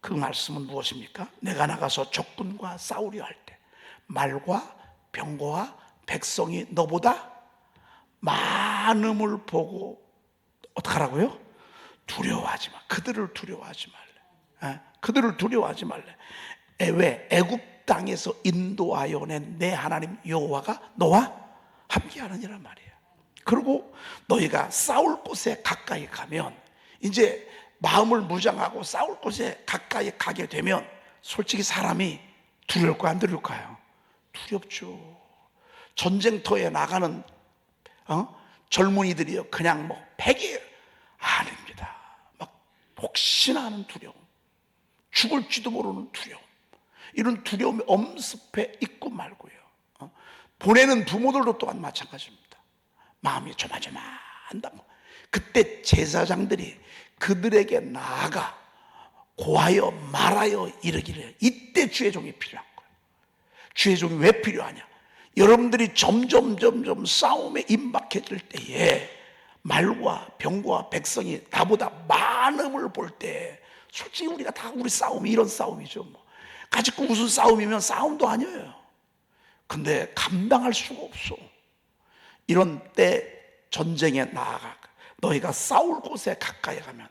그 말씀은 무엇입니까? 내가 나가서 적군과 싸우려 할 때 말과 병거와 백성이 너보다 많음을 보고 어떡하라고요? 두려워하지 마. 그들을 두려워하지 말래. 그들을 두려워하지 말래. 왜? 애굽 땅에서 인도하여 낸 내 하나님 여호와가 너와 함께하느니란 말이야. 그리고 너희가 싸울 곳에 가까이 가면, 이제 마음을 무장하고 싸울 곳에 가까이 가게 되면 솔직히 사람이 두려울까 안 두려울까요? 두렵죠. 전쟁터에 나가는 젊은이들이요, 그냥 뭐 백이에요? 아닙니다. 막 혹시나 하는 두려움, 죽을지도 모르는 두려움, 이런 두려움이 엄습해 있고 말고요. 보내는 부모들도 또한 마찬가지입니다. 마음이 조마조마한다고. 그때 제사장들이 그들에게 나아가 고하여 말하여 이르기를, 이때 주의 종이 필요한 거예요. 주의 종이 왜 필요하냐? 여러분들이 점점 싸움에 임박해질 때에 말과 병과 백성이 나보다 많음을 볼 때, 솔직히 우리가 다 우리 싸움이 이런 싸움이죠. 뭐 가지고 무슨 싸움이면 싸움도 아니에요. 근데 감당할 수가 없어. 이런 때 전쟁에 나아가 너희가 싸울 곳에 가까이 가면,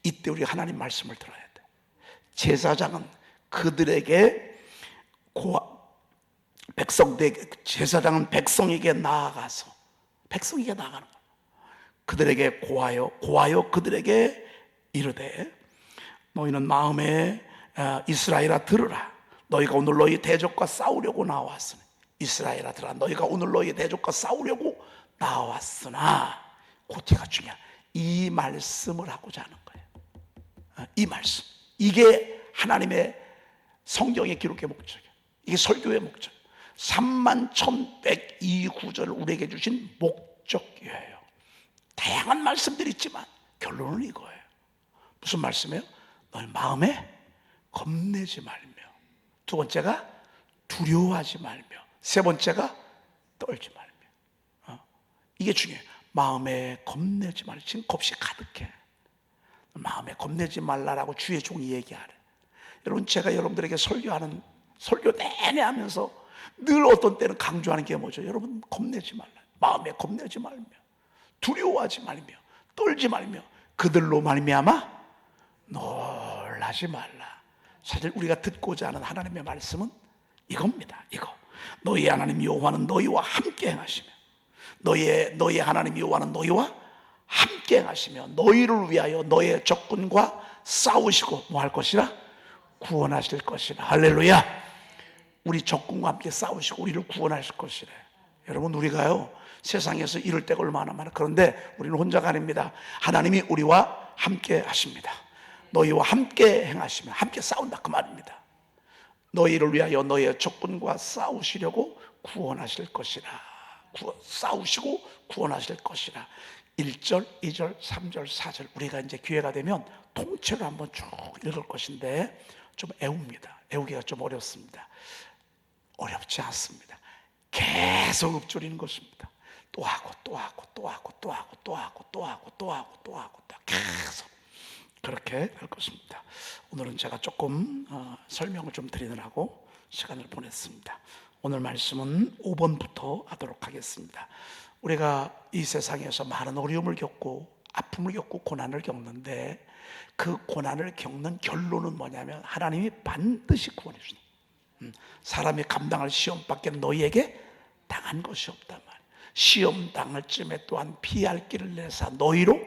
이때 우리 하나님 말씀을 들어야 돼. 제사장은 그들에게 제사장은 백성에게 나아가서, 백성에게 나아가는 거야. 그들에게 고하여 그들에게 이르되, 너희는 마음에 이스라엘아 들으라. 너희가 오늘 너희 대적과 싸우려고 나왔으니, 이스라엘아 들으라. 너희가 오늘 너희 대적과 싸우려고 나왔으나, 고티가 중요한 이 말씀을 하고자 하는 거예요. 이 말씀, 이게 하나님의 성경의 기록의 목적이에요. 이게 설교의 목적. 31,102 구절을 우리에게 주신 목적이에요. 다양한 말씀들이 있지만 결론은 이거예요. 무슨 말씀이에요? 너희 마음에 겁내지 말며, 두 번째가 두려워하지 말며, 세 번째가 떨지 말며. 이게 중요해요. 마음에 겁내지 말라. 지금 겁이 가득해. 마음에 겁내지 말라라고 주의 종이 얘기하래. 여러분, 제가 여러분들에게 설교 내내 하면서 늘 어떤 때는 강조하는 게 뭐죠? 여러분, 겁내지 말라. 마음에 겁내지 말며, 두려워하지 말며, 떨지 말며, 그들로 말미암아 놀라지 말라. 사실 우리가 듣고자 하는 하나님의 말씀은 이겁니다. 이거. 너희 하나님 여호와는 너희와 함께 행하시며, 너희의 하나님 여호와는 너희와 함께 행하시며, 너희를 위하여 너희의 적군과 싸우시고 뭐 할 것이라? 구원하실 것이라. 할렐루야. 우리 적군과 함께 싸우시고 우리를 구원하실 것이래. 여러분, 우리가요 세상에서 이럴 때가 얼마나 많아. 그런데 우리는 혼자가 아닙니다. 하나님이 우리와 함께 하십니다. 너희와 함께 행하시며, 함께 싸운다 그 말입니다. 너희를 위하여 너희의 적군과 싸우시려고 구원하실 것이라. 싸우시고 구원하실 것이라. 1절, 2절, 3절, 4절 우리가 이제 기회가 되면 통째로 한번 쭉 읽을 것인데 좀 애우기가 좀 어렵습니다. 어렵지 않습니다. 계속 읊조리는 것입니다. 또 하고 계속 그렇게 할 것입니다. 오늘은 제가 조금 설명을 좀 드리느라고 시간을 보냈습니다. 오늘 말씀은 5번부터 하도록 하겠습니다. 우리가 이 세상에서 많은 어려움을 겪고 아픔을 겪고 고난을 겪는데, 그 고난을 겪는 결론은 뭐냐면 하나님이 반드시 구원해 주신다. 사람이 감당할 시험밖에 너희에게 당한 것이 없단 말이야. 시험 당할 쯤에 또한 피할 길을 내사 너희로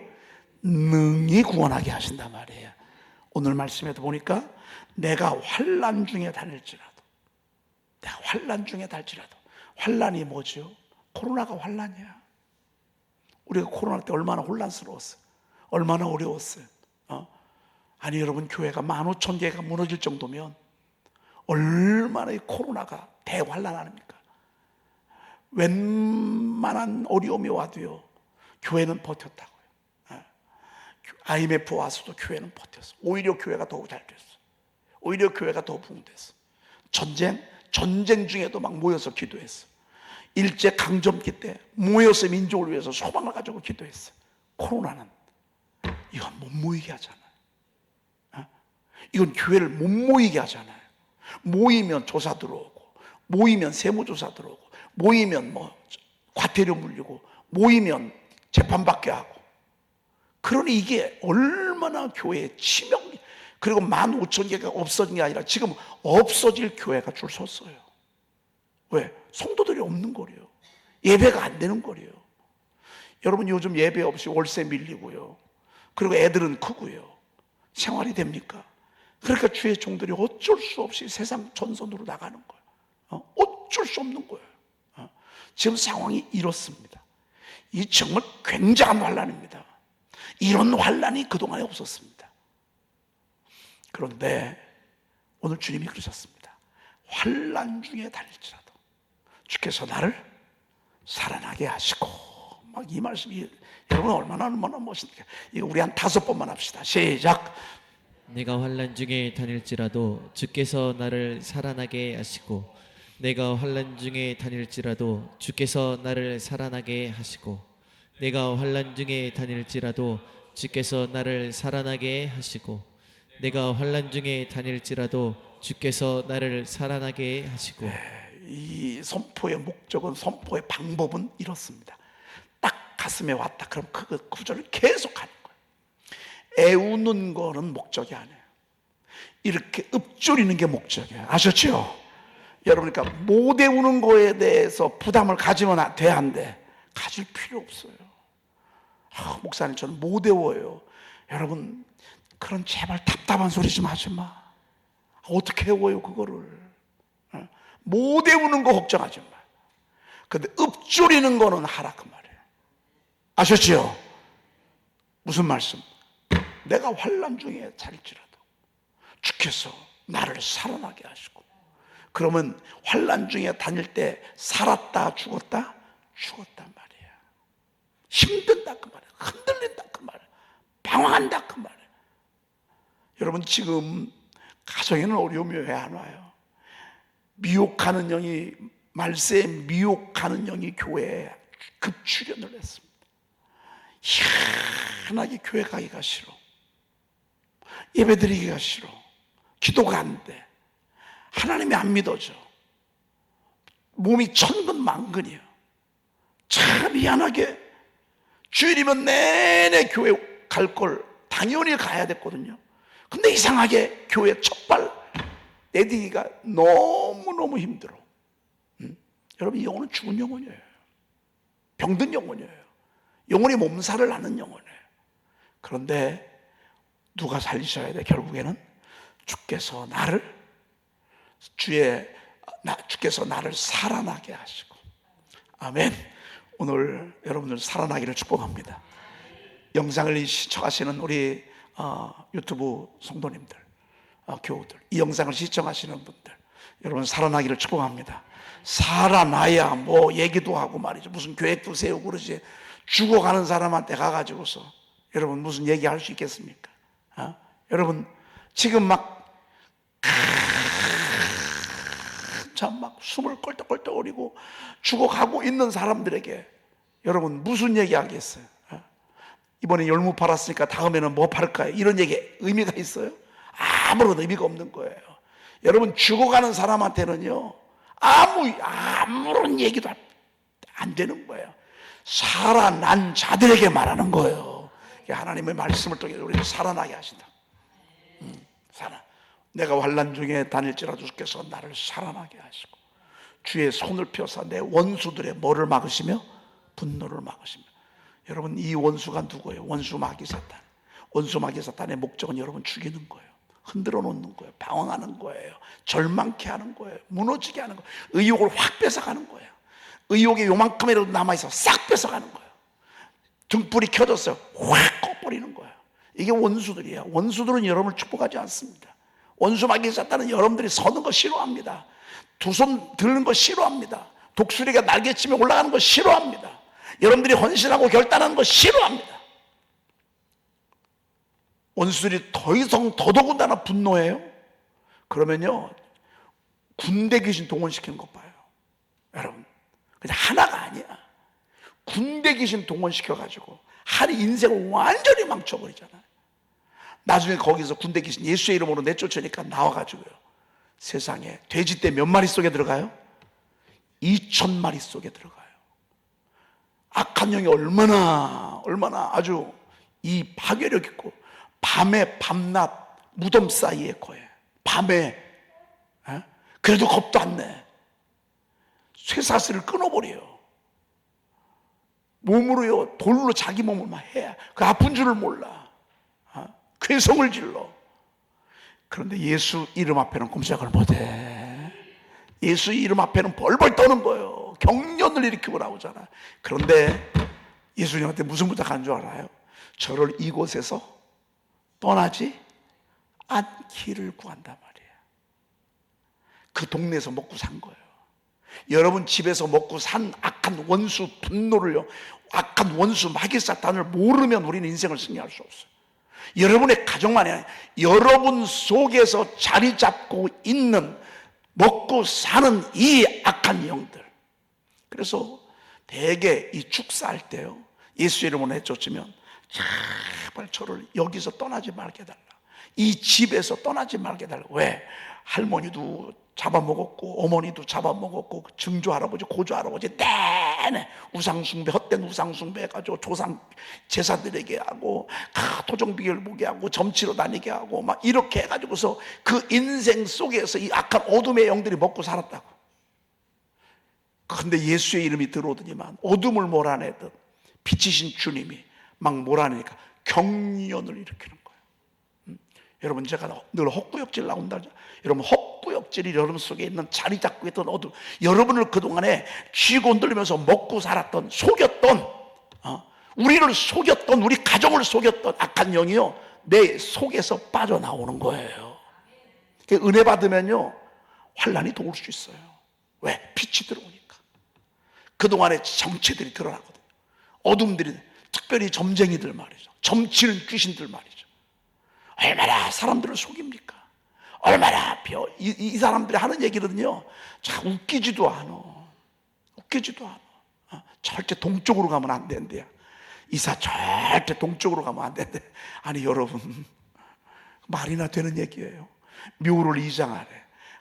능히 구원하게 하신단 말이에요. 오늘 말씀에도 보니까 내가 환난 중에 다닐지라도, 환난이 뭐죠? 코로나가 환난이야. 우리가 코로나 때 얼마나 혼란스러웠어요. 얼마나 어려웠어요. 아니 여러분, 교회가 15,000개가 무너질 정도면 얼마나 이 코로나가 대환란 아닙니까? 웬만한 어려움이 와도요 교회는 버텼다고요. IMF 와서도 교회는 버텼어. 오히려 교회가 더 잘 됐어. 오히려 교회가 더 부흥됐어. 전쟁 중에도 막 모여서 기도했어. 일제 강점기 때 모여서 민족을 위해서 소망을 가지고 기도했어. 코로나는 이건 못 모이게 하잖아. 이건 교회를 못 모이게 하잖아요. 모이면 조사 들어오고, 모이면 세무조사 들어오고, 모이면 뭐 과태료 물리고, 모이면 재판받게 하고. 그러니 이게 얼마나 교회의 치명이. 그리고 15,000개가 없어진 게 아니라 지금 없어질 교회가 줄 섰어요. 왜? 성도들이 없는 거래요. 예배가 안 되는 거래요. 여러분, 요즘 예배 없이 월세 밀리고요, 그리고 애들은 크고요, 생활이 됩니까? 그러니까 주의 종들이 어쩔 수 없이 세상 전선으로 나가는 거예요. 어쩔 수 없는 거예요. 지금 상황이 이렇습니다. 이 정말 굉장한 환란입니다. 이런 환란이 그동안에 없었습니다. 그런데 오늘 주님이 그러셨습니다. 환란 중에 다닐지라도 주께서 나를 살아나게 하시고. 막 이 말씀이 여러분 얼마나 멋있니까. 이거 우리 한 5번만 합시다. 시작. 내가 환난 중에 다닐지라도 주께서 나를 살아나게 하시고, 내가 환난 중에 다닐지라도 주께서 나를 살아나게 하시고, 내가 환난 중에 다닐지라도 주께서 나를 살아나게 하시고, 내가 환난 중에 다닐지라도 주께서 나를 살아나게 하시고. 이 선포의 목적은, 선포의 방법은 이렇습니다. 딱 가슴에 왔다 그럼 그 구절을 계속 하는 거예요. 애우는 거는 목적이 아니에요. 이렇게 읊조리는 게 목적이에요. 아셨죠? 여러분, 그러니까 못 애우는 거에 대해서 부담을 가지면 돼야 한데 가질 필요 없어요. 목사님, 저는 못 애워요. 여러분, 그런 제발 답답한 소리 좀 하지 마. 어떻게 애워요 그거를? 못 애우는 거 걱정하지 마. 근데 읊조리는 거는 하라 그 말이에요. 아셨죠? 무슨 말씀? 내가 환난 중에 살지라도 주께서 나를 살아나게 하시고. 그러면 환난 중에 다닐 때 살았다 죽었다? 죽었단 말이에요. 힘든다 그 말이에요. 흔들린다 그 말이에요. 방황한다 그 말이에요. 여러분, 지금 가정에는 어려움이 왜 안 와요? 미혹하는 영이, 말세에 미혹하는 영이 교회에 급출현을 했습니다. 희한하게 교회 가기가 싫어, 예배 드리기가 싫어, 기도가 안 돼, 하나님이 안 믿어져, 몸이 천근만근이에요. 참 희한하게 주일이면 내내 교회 갈 걸 당연히 가야 됐거든요. 근데 이상하게 교회 첫발 내디기가 너무너무 힘들어. 여러분, 이 영혼은 죽은 영혼이에요. 병든 영혼이에요. 영혼이 몸살을 나는 영혼이에요. 그런데 누가 살리셔야 돼? 결국에는 주께서 나를 살아나게 하시고. 아멘. 오늘 여러분들 살아나기를 축복합니다. 영상을 시청하시는 우리 유튜브 성도님들, 교우들, 이 영상을 시청하시는 분들, 여러분 살아나기를 축복합니다. 살아나야 뭐 얘기도 하고 말이죠. 무슨 계획도 세우고 그러지. 죽어가는 사람한테 가가지고서 여러분 무슨 얘기할 수 있겠습니까? 여러분, 지금 막 숨을 꼴떡꼴떡 거리고 죽어가고 있는 사람들에게 여러분 무슨 얘기 하겠어요? 이번에 열무 팔았으니까 다음에는 뭐 팔을까요? 이런 얘기 의미가 있어요? 아무런 의미가 없는 거예요. 여러분, 죽어가는 사람한테는요 아무런 얘기도 안 되는 거예요. 살아난 자들에게 말하는 거예요. 하나님의 말씀을 통해 우리를 살아나게 하신다. 내가 환난 중에 다닐지라도 주께서 나를 살아나게 하시고, 주의 손을 펴사 내 원수들의 뭐를 막으시며? 분노를 막으시며. 여러분, 이 원수가 누구예요? 원수 마귀 사탄. 원수 마귀 사탄의 목적은 여러분 죽이는 거예요. 흔들어 놓는 거예요. 방황하는 거예요. 절망케 하는 거예요. 무너지게 하는 거예요. 의욕을 확 뺏어가는 거예요. 의욕이 요만큼이라도 남아있어 싹 뺏어가는 거예요. 등불이 켜졌어요. 확 꺼버리는 거예요. 이게 원수들이에요. 원수들은 여러분을 축복하지 않습니다. 원수 마귀 사탄은 여러분들이 서는 거 싫어합니다. 두 손 들는 거 싫어합니다. 독수리가 날개치며 올라가는 거 싫어합니다. 여러분들이 헌신하고 결단하는 거 싫어합니다. 원수들이 더 이상 더더군다나 분노해요. 그러면요 군대 귀신 동원시키는 것 봐요. 여러분, 그냥 하나가 아니야. 군대 귀신 동원시켜가지고 한 인생을 완전히 망쳐버리잖아요. 나중에 거기서 군대 귀신 예수의 이름으로 내쫓으니까 나와가지고요, 세상에 돼지떼 몇 마리 속에 들어가요? 2,000마리 속에 들어가요. 악한 영이 얼마나 아주 이 파괴력 있고, 밤에 밤낮 무덤 사이에 거해. 밤에 그래도 겁도 안 내. 쇠사슬을 끊어버려요. 몸으로요, 돌로 자기 몸을 막 해. 그 아픈 줄을 몰라. 괴성을 질러. 그런데 예수 이름 앞에는 꼼짝을 못해. 예수 이름 앞에는 벌벌 떠는 거예요. 경련을 일으키고 나오잖아. 그런데 예수님한테 무슨 부탁하는 줄 알아요? 저를 이곳에서 떠나지 않기를 구한단 말이에요. 그 동네에서 먹고 산 거예요. 여러분 집에서 먹고 산 악한 원수 분노를요, 악한 원수 마귀 사탄을 모르면 우리는 인생을 승리할 수 없어요. 여러분의 가정만이 아니라 여러분 속에서 자리 잡고 있는, 먹고 사는 이 악한 영들. 그래서 대개 이 축사할 때요, 예수 이름으로 내쫓으면 제발 저를 여기서 떠나지 말게 해달라, 이 집에서 떠나지 말게 해달라. 왜? 할머니도 잡아먹었고 어머니도 잡아먹었고 증조 할아버지 고조 할아버지 내내 우상숭배, 헛된 우상숭배 해가지고 조상 제사 드리게 하고 토종비결 보게 하고 점치러 다니게 하고 막 이렇게 해가지고서 그 인생 속에서 이 악한 어둠의 영들이 먹고 살았다고. 그런데 예수의 이름이 들어오더니만 어둠을 몰아내듯 빛이신 주님이 막 몰아내니까 경련을 일으키는 거예요. 여러분, 제가 늘 헛구역질 나온다. 여러분, 헛구역질이 여러분 속에 있는 자리 잡고 있던 어둠, 여러분을 그동안에 쥐고 흔들리면서 먹고 살았던, 속였던, 우리를 속였던, 우리 가정을 속였던 악한 영이요, 내 속에서 빠져나오는 거예요. 은혜 받으면요, 환란이 도울 수 있어요. 왜? 빛이 들어오니까. 그동안의 정체들이 드러나거든요. 어둠들이, 특별히 점쟁이들 말이죠. 점치는 귀신들 말이죠. 얼마나 사람들을 속입니까? 얼마나 이 사람들이 하는 얘기는요, 참 웃기지도 않아. 웃기지도 않아. 절대 동쪽으로 가면 안 된대요. 이사 절대 동쪽으로 가면 안 된대. 아니 여러분, 말이나 되는 얘기예요. 묘를 이장하래.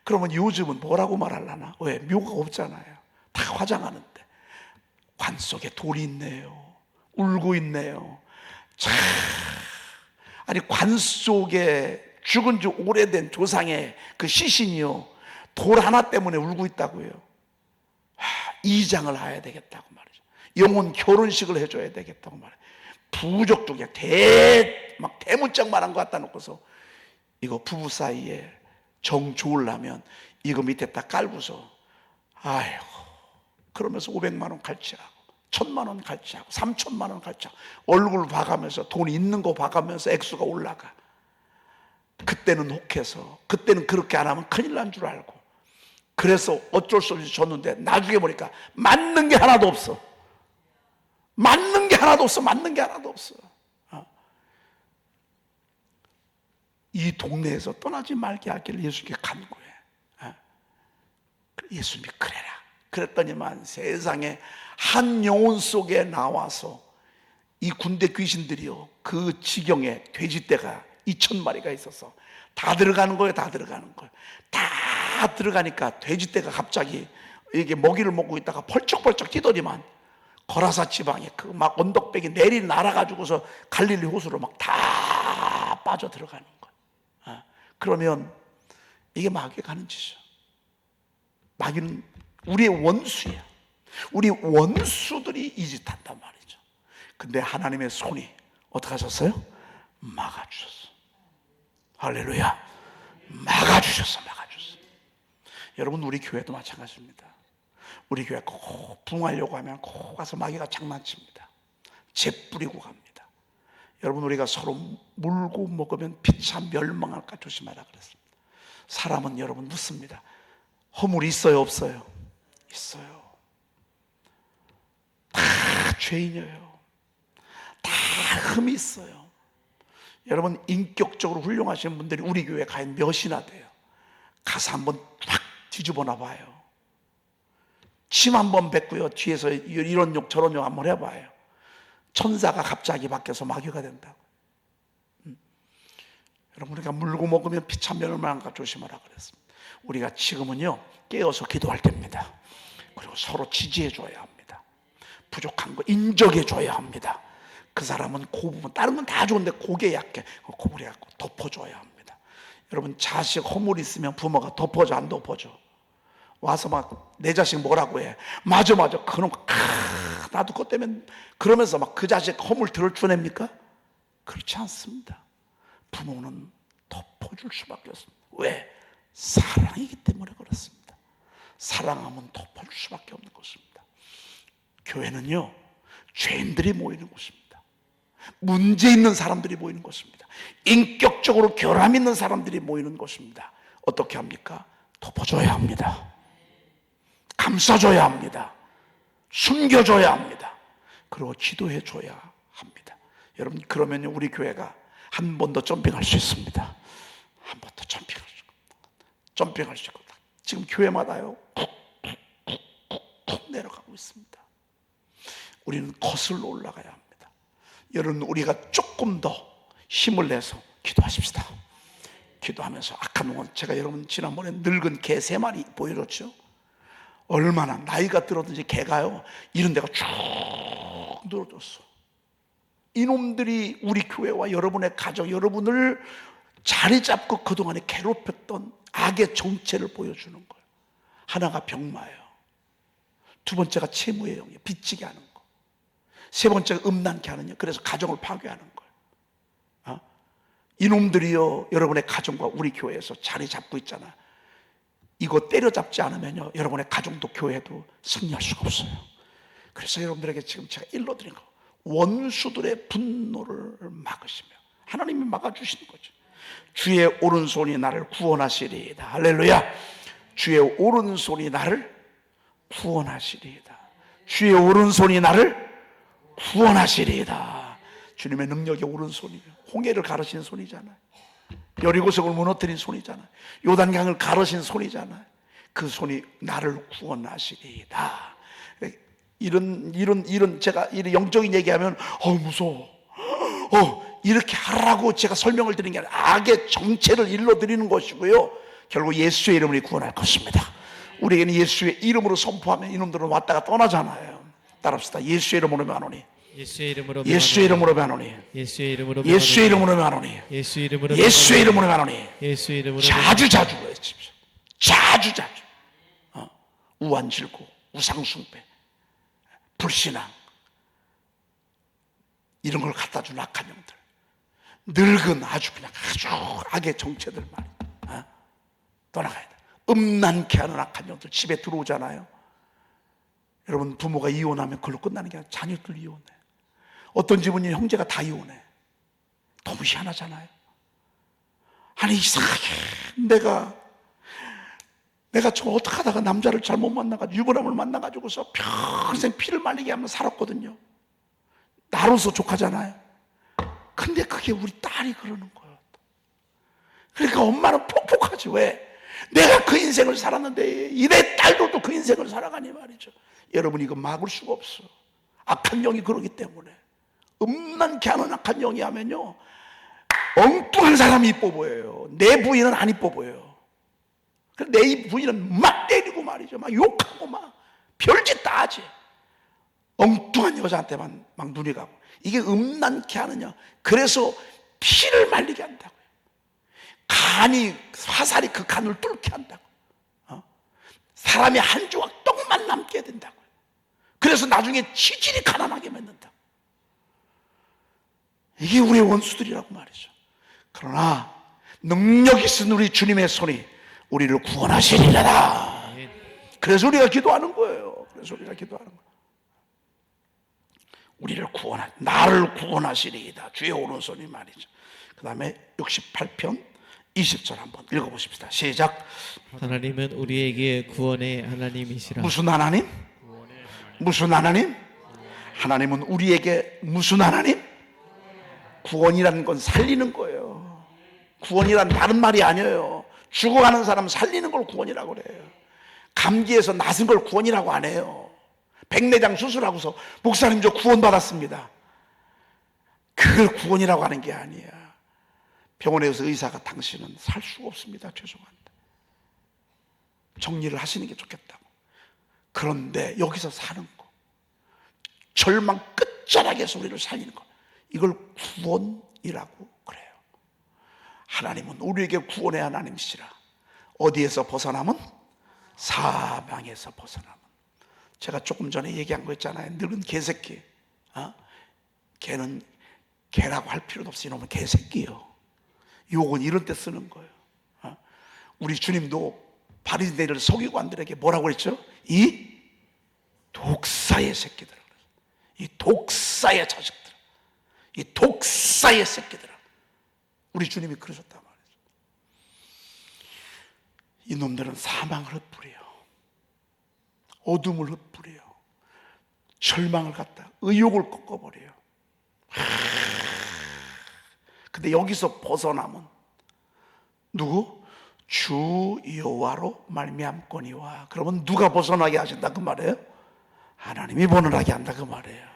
그러면 요즘은 뭐라고 말하려나? 왜? 묘가 없잖아요. 다 화장하는데 관 속에 돌이 있네요. 울고 있네요. 참, 아니 관 속에 죽은 지 오래된 조상의 그 시신이요, 돌 하나 때문에 울고 있다고요. 이장을 해야 되겠다고 말이죠. 영혼 결혼식을 해줘야 되겠다고 말이에요. 부족도 그냥 막 대문짝만한 거 갖다 놓고서 이거 부부 사이에 정 좋으려면 이거 밑에 딱 깔고서, 아이고, 그러면서 500만 원 갈취하고 1,000만 원 갈취하고 3,000만 원 갈취하고 얼굴 봐가면서, 돈 있는 거 봐가면서 액수가 올라가. 그때는 혹해서, 그때는 그렇게 안 하면 큰일 난 줄 알고, 그래서 어쩔 수 없이 줬는데 나중에 보니까 맞는 게 하나도 없어. 맞는 게 하나도 없어. 맞는 게 하나도 없어. 이 동네에서 떠나지 말게 하기를 예수님께 간구해. 예수님이 그래라. 그랬더니만 세상에 한 영혼 속에 나와서 이 군대 귀신들이요, 그 지경에 돼지떼가 2,000마리가 있어서 다 들어가는 거예요. 다 들어가는 거예요. 다 들어가니까 돼지떼가 갑자기 이게 먹이를 먹고 있다가 펄쩍펄쩍 뛰더니만 거라사 지방에 그 막 언덕백이 내리 날아가지고서 갈릴리 호수로 막 다 빠져 들어가는 거예요. 그러면 이게 마귀가 가는 짓이죠. 마귀는 우리의 원수야. 우리 원수들이 이 짓 한단 말이죠. 근데 하나님의 손이 어떻게 하셨어요? 막아주셨어. 할렐루야. 막아주셨어. 여러분, 우리 교회도 마찬가지입니다. 우리 교회 꼭 붕하려고 하면 꼭 가서 마귀가 장난칩니다. 재뿌리고 갑니다. 여러분, 우리가 서로 물고 먹으면 피차 멸망할까 조심하라 그랬습니다. 사람은 여러분 묻습니다. 허물이 있어요, 없어요? 있어요. 다 죄인이에요. 다 흠이 있어요. 여러분, 인격적으로 훌륭하신 분들이 우리 교회에 과연 몇이나 돼요? 가서 한번 확 뒤집어놔 봐요. 침 한번 뱉고요, 뒤에서 이런 욕 저런 욕 한번 해봐요. 천사가 갑자기 바뀌어서 마귀가 된다고. 여러분, 우리가 물고 먹으면 피찬면을 만가 조심하라 그랬습니다. 우리가 지금은요, 깨어서 기도할 때입니다. 그리고 서로 지지해 줘야 합니다. 부족한 거 인정해 줘야 합니다. 그 사람은 그 부분, 다른 건 다 좋은데 고개 약해, 고부려 갖고 덮어줘야 합니다. 여러분, 자식 허물 있으면 부모가 덮어줘, 안 덮어줘? 와서 막 내 자식 뭐라고 해? 맞아 그놈 나도 그것 때문에, 그러면서 막 그 자식 허물 들어주냅니까? 그렇지 않습니다. 부모는 덮어줄 수밖에 없습니다. 왜? 사랑이기 때문에 그렇습니다. 사랑하면 덮어줄 수밖에 없는 것입니다. 교회는요, 죄인들이 모이는 곳입니다. 문제 있는 사람들이 모이는 곳입니다. 인격적으로 결함 있는 사람들이 모이는 곳입니다. 어떻게 합니까? 덮어줘야 합니다. 감싸줘야 합니다. 숨겨줘야 합니다. 그리고 기도해 줘야 합니다. 여러분, 그러면 우리 교회가 한 번 더 점핑할 수 있습니다. 한 번 더 점핑할 수 있고, 지금 교회마다요 쿡쿡쿡 내려가고 있습니다. 우리는 거슬러 올라가야 합니다. 여러분, 우리가 조금 더 힘을 내서 기도하십시다. 기도하면서 악한 영혼, 제가 여러분 지난번에 늙은 개 3마리 보여줬죠. 얼마나 나이가 들었든지 개가요 이런 데가 쭉 늘어졌어. 이놈들이 우리 교회와 여러분의 가정, 여러분을 자리 잡고 그동안에 괴롭혔던 악의 정체를 보여주는 거예요. 하나가 병마예요. 두 번째가 채무의 영이에요. 빚지게 하는 거. 세 번째가 음란케 하는 영. 그래서 가정을 파괴하는 거예요. 이놈들이요, 여러분의 가정과 우리 교회에서 자리 잡고 있잖아요. 이거 때려잡지 않으면요, 여러분의 가정도 교회도 승리할 수가 없어요. 그래서 여러분들에게 지금 제가 일러드린 거, 원수들의 분노를 막으시며, 하나님이 막아주시는 거죠. 주의 오른손이 나를 구원하시리이다. 할렐루야. 주의 오른손이 나를 구원하시리이다. 주의 오른손이 나를 구원하시리이다. 주님의 능력의 오른손이에요. 홍해를 가르신 손이잖아요. 여리고성을 무너뜨린 손이잖아요. 요단강을 가르신 손이잖아요. 그 손이 나를 구원하시리이다. 이런 제가 이런 영적인 얘기하면 무서워. 이렇게 하라고 제가 설명을 드리는 게 아니라 악의 정체를 일러드리는 것이고요, 결국 예수의 이름으로 구원할 것입니다. 우리에게는 예수의 이름으로 선포하면 이놈들은 왔다가 떠나잖아요. 따라합시다. 예수의 이름으로 명하노니, 예수의 이름으로 예수의 이름으로 명하노니, 예수의 이름으로 예수의 이름으로 명하노니, 예수의 이름으로 예수의 이름으로 명하노니, 예수의 이름으로 자주 외칩시오. 자주 우환질고, 우상숭배, 불신앙, 이런 걸 갖다 준 악한 영들, 늙은 아주 악의 정체들 말이야. 떠나가야 돼. 음란케 하는 악한 영들 집에 들어오잖아요. 여러분, 부모가 이혼하면 그걸로 끝나는 게 아니라 자녀들 이혼해. 어떤 집은 형제가 다 이혼해. 너무 희한하잖아요. 아니, 이상하게 내가 저 어떻게 하다가 남자를 잘못 만나가지고 유부남을 만나가지고서 평생 피를 말리게 하면 살았거든요. 나로서 족하잖아요. 근데 그게 우리 딸이 그러는 거예요. 그러니까 엄마는 폭폭하지. 왜? 내가 그 인생을 살았는데 내 딸도 그 인생을 살아가니 말이죠. 여러분, 이거 막을 수가 없어. 악한 영이 그러기 때문에. 음란케 하는 악한 영이 하면요, 엉뚱한 사람이 이뻐 보여요. 내 부인은 안 이뻐 보여요. 내 부인은 막 때리고 말이죠. 막 욕하고 막 별짓 다 하지. 엉뚱한 여자한테만 막 눈이 가고. 이게 음란케 하는 영. 그래서 피를 말리게 한다고요. 간이, 화살이 그 간을 뚫게 한다고. 사람이 한 조각 떡만 남게 된다고요. 그래서 나중에 치질이 가난하게 맺는다. 이게 우리의 원수들이라고 말이죠. 그러나 능력 있은 우리 주님의 손이 우리를 구원하시리라. 그래서 우리가 기도하는 거예요. 그래서 우리가 기도하는 거예요. 우리를 나를 구원하시리이다. 주의 오른손이 말이죠. 그 다음에 68편 20절 한번 읽어보십시다. 시작. 하나님은 우리에게 구원의 하나님이시라. 무슨 하나님? 무슨 하나님? 하나님은 우리에게 무슨 하나님? 구원이라는 건 살리는 거예요. 구원이란 다른 말이 아니에요. 죽어가는 사람 살리는 걸 구원이라고 그래요. 감기에서 낫은 걸 구원이라고 안 해요. 백내장 수술하고서 목사님 저 구원 받았습니다. 그걸 구원이라고 하는 게 아니야. 병원에서 의사가 당신은 살 수가 없습니다. 죄송합니다. 정리를 하시는 게 좋겠다고. 그런데 여기서 사는 거, 절망 끝자락에서 우리를 살리는 거, 이걸 구원이라고 그래요. 하나님은 우리에게 구원의 하나님이시라. 어디에서 벗어남은? 사망에서 벗어남은. 제가 조금 전에 얘기한 거 있잖아요. 늙은 개새끼. 걔는 개라고 할 필요도 없이 이놈은 개새끼요. 욕은 이런 때 쓰는 거예요. 우리 주님도 바리새인들 서기관들에게 뭐라고 그랬죠? 이 독사의 새끼들, 이 독사의 자식들, 이 독사의 새끼들. 우리 주님이 그러셨단 말이죠. 이놈들은 사망을 흩뿌려, 어둠을 흩뿌려, 절망을 갖다 의욕을 꺾어버려요. 근데 여기서 벗어남은 누구? 주 여호와로 말미암거니와. 그러면 누가 벗어나게 하신다 그 말이에요? 하나님이 벗어나게 한다 그 말이에요.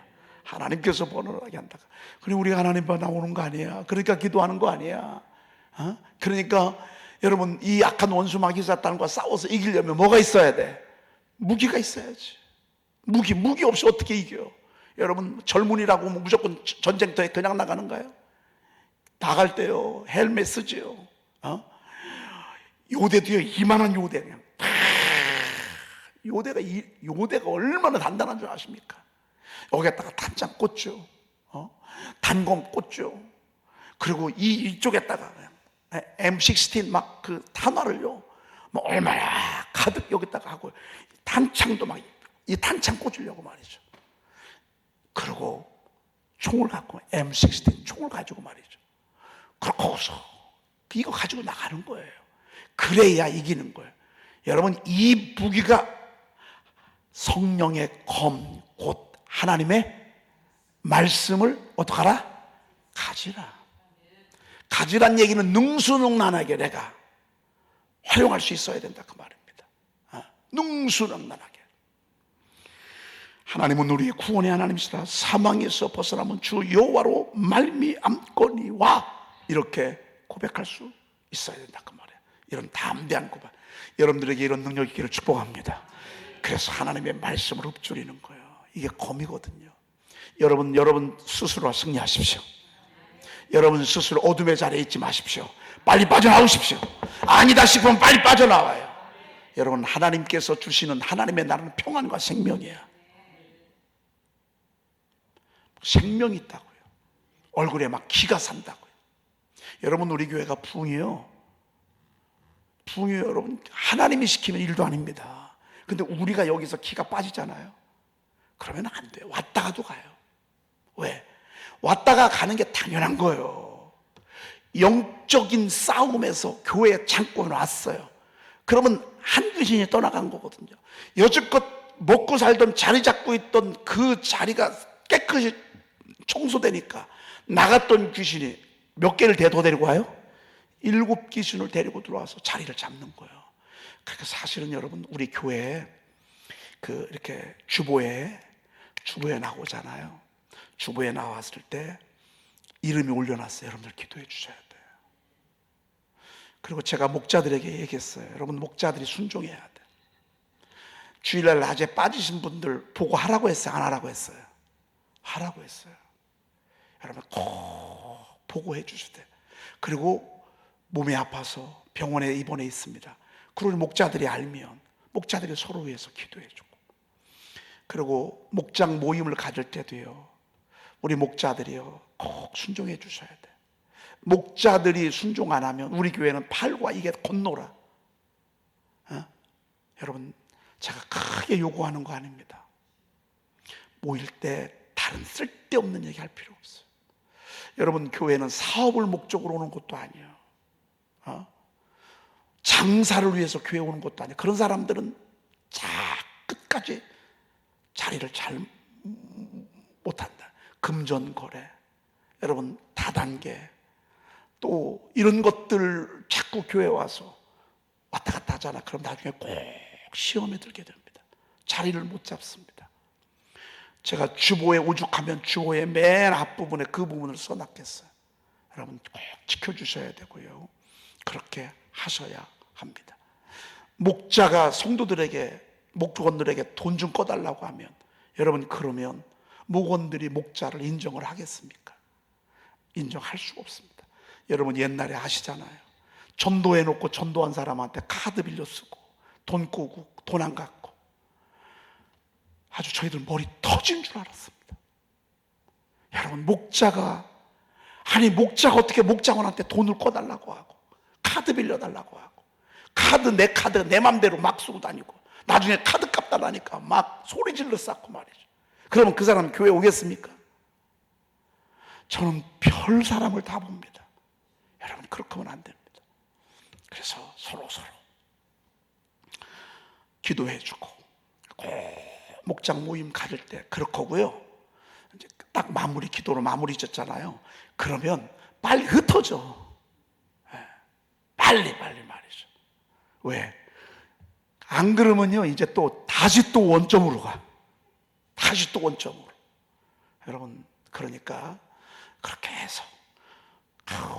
하나님께서 벗어나게 한다. 그리고 우리가 하나님 봐 나오는 거 아니야. 그러니까 기도하는 거 아니야. 그러니까 여러분, 이 악한 원수 마귀 사탄과 싸워서 이기려면 뭐가 있어야 돼? 무기가 있어야지. 무기 없이 어떻게 이겨? 여러분, 젊은이라고 뭐 무조건 전쟁터에 그냥 나가는가요? 나갈 때요 헬멧 쓰지요. 요대도요, 이만한 요대, 그냥 요대가 얼마나 단단한 줄 아십니까? 여기에다가 단장 꽂죠, 단검 꽂죠. 그리고 이쪽에다가 M16 막 그 탄화를요, 뭐 얼마나 가득 여기다가 하고, 탄창도 막 이 탄창 꽂으려고 말이죠. 그리고 총을 갖고, M16 총을 가지고 말이죠. 그러고서 이거 가지고 나가는 거예요. 그래야 이기는 거예요. 여러분, 이 무기가 성령의 검, 곧 하나님의 말씀을 어떡하라? 가지라. 가지란 얘기는 능수능란하게 내가 활용할 수 있어야 된다 그 말입니다. 능수능란하게. 하나님은 우리의 구원의 하나님이시라. 사망에서 벗어나면 주 여호와로 말미암거니와. 이렇게 고백할 수 있어야 된다 그 말이에요. 이런 담대한 고백, 여러분들에게 이런 능력이 있기를 축복합니다. 그래서 하나님의 말씀을 읊조리는 거예요. 이게 검이거든요. 여러분 스스로 승리하십시오. 여러분 스스로 어둠의 자리에 있지 마십시오. 빨리 빠져나오십시오. 아니다 싶으면 빨리 빠져나와요. 여러분, 하나님께서 주시는 하나님의 나라는 평안과 생명이에요. 생명이 있다고요. 얼굴에 막 기가 산다고요. 여러분, 우리 교회가 부흥이에요. 부흥이에요. 여러분, 하나님이 시키면 일도 아닙니다. 근데 우리가 여기서 기가 빠지잖아요. 그러면 안 돼요. 왔다가도 가요. 왜? 왔다가 가는 게 당연한 거예요. 영적인 싸움에서 교회에 잠깐 왔어요. 그러면 한 귀신이 떠나간 거거든요. 여지껏 먹고 살던 자리 잡고 있던 그 자리가 깨끗이 청소되니까 나갔던 귀신이 몇 개를 더 데리고 와요? 7 귀신을 데리고 들어와서 자리를 잡는 거예요. 그러니까 사실은 여러분, 우리 교회에 이렇게 주보에 나오잖아요. 주보에 나왔을 때 이름이 올려놨어요. 여러분들 기도해 주셔야 돼요. 그리고 제가 목자들에게 얘기했어요. 여러분, 목자들이 순종해야 돼. 주일날 낮에 빠지신 분들 보고 하라고 했어요? 안 하라고 했어요? 하라고 했어요. 여러분 꼭 보고해 주셔야 돼요. 그리고 몸이 아파서 병원에 입원해 있습니다. 그걸 목자들이 알면 목자들이 서로 위해서 기도해 주고, 그리고 목장 모임을 가질 때도요, 우리 목자들이요 꼭 순종해 주셔야 돼요. 목자들이 순종 안 하면 우리 교회는 팔과 이게 건너라. 여러분, 제가 크게 요구하는 거 아닙니다. 모일 때 다른 쓸데없는 얘기 할 필요 없어요. 여러분, 교회는 사업을 목적으로 오는 것도 아니에요. 장사를 위해서 교회 오는 것도 아니에요. 그런 사람들은 끝까지 자리를 잘 못한다. 금전거래, 여러분 다단계, 또 이런 것들 자꾸 교회 와서 왔다 갔다 하잖아. 그럼 나중에 꼭 시험에 들게 됩니다. 자리를 못 잡습니다. 제가 주보에 오죽하면 주보의 맨 앞부분에 그 부분을 써놨겠어요. 여러분 꼭 지켜주셔야 되고요. 그렇게 하셔야 합니다. 목자가 성도들에게, 목원들에게 돈 좀 꺼달라고 하면, 여러분 그러면 목원들이 목자를 인정을 하겠습니까? 인정할 수가 없습니다. 여러분 옛날에 아시잖아요. 전도해놓고 전도한 사람한테 카드 빌려 쓰고 돈 꾸고 돈 안 갚고, 아주 저희들 머리 터진 줄 알았습니다. 여러분 목자가 어떻게 목장원한테 돈을 꺼달라고 하고 카드 빌려달라고 하고, 내 카드 내 맘대로 막 쓰고 다니고 나중에 카드 값 달라니까 막 소리 질러 쌓고 말이죠. 그러면 그 사람 교회 오겠습니까? 저는 별 사람을 다 봅니다. 여러분 그렇게 하면 안 됩니다. 그래서 서로 기도해주고, 목장 모임 가질 때 그렇게 하고요. 이제 딱 기도로 마무리 짓잖아요. 그러면 빨리 흩어져. 빨리 말이죠. 왜? 안 그러면요 이제 다시 원점으로 가. 다시 원점으로. 여러분 그러니까 그렇게 해서,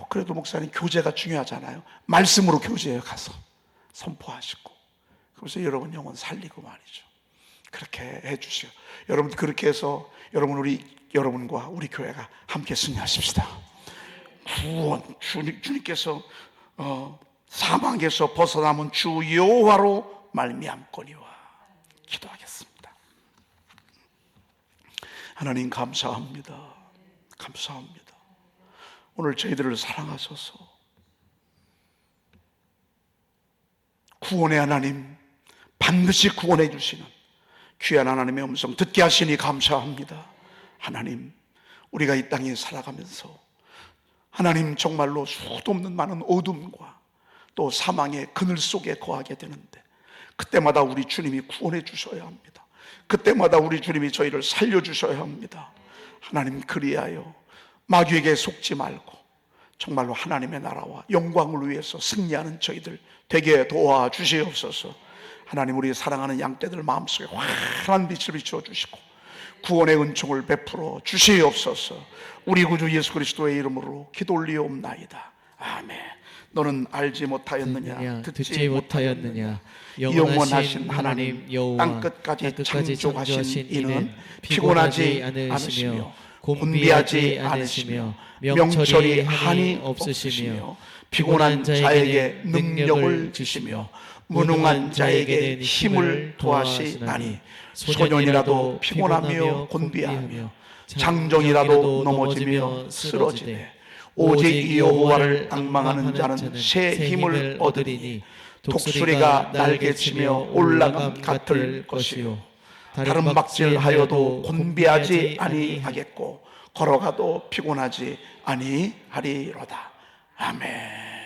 그래도 목사님 교제가 중요하잖아요. 말씀으로 교제에 가서 선포하시고, 그래서 여러분 영혼 살리고 말이죠. 그렇게 해주시오. 여러분 그렇게 해서 여러분과 우리 교회가 함께 승리하십시다. 구원, 주님께서 사망에서 벗어남은 주 여호와로 말미암거니와. 기도하겠습니다. 하나님 감사합니다. 오늘 저희들을 사랑하셔서 구원의 하나님, 반드시 구원해 주시는 귀한 하나님의 음성 듣게 하시니 감사합니다. 하나님, 우리가 이 땅에 살아가면서 하나님 정말로 수도 없는 많은 어둠과 또 사망의 그늘 속에 거하게 되는데, 그때마다 우리 주님이 구원해 주셔야 합니다. 그때마다 우리 주님이 저희를 살려주셔야 합니다. 하나님, 그리하여 마귀에게 속지 말고 정말로 하나님의 나라와 영광을 위해서 승리하는 저희들 되게 도와주시옵소서. 하나님, 우리 사랑하는 양떼들 마음속에 환한 빛을 비추어 주시고 구원의 은총을 베풀어 주시옵소서. 우리 구주 예수 그리스도의 이름으로 기도 올리옵나이다. 아멘. 너는 알지 못하였느냐, 듣지 못하였느냐, 영원하신 하나님 여호와 땅끝까지 창조하신 이는 피곤하지 않으시며 곤비하지 않으시며 명철이 한이 없으시며 피곤한 자에게 능력을 주시며 무능한 자에게 힘을 도하시나니, 소년이라도 피곤하며 곤비하며 장정이라도 넘어지며 쓰러지되 오직 여호와를 앙망하는 자는 새 힘을 얻으리니 독수리가 날개치며 올라감 같을 것이요 다른 박질하여도 곤비하지 아니하겠고 걸어가도 피곤하지 아니하리로다. 아멘.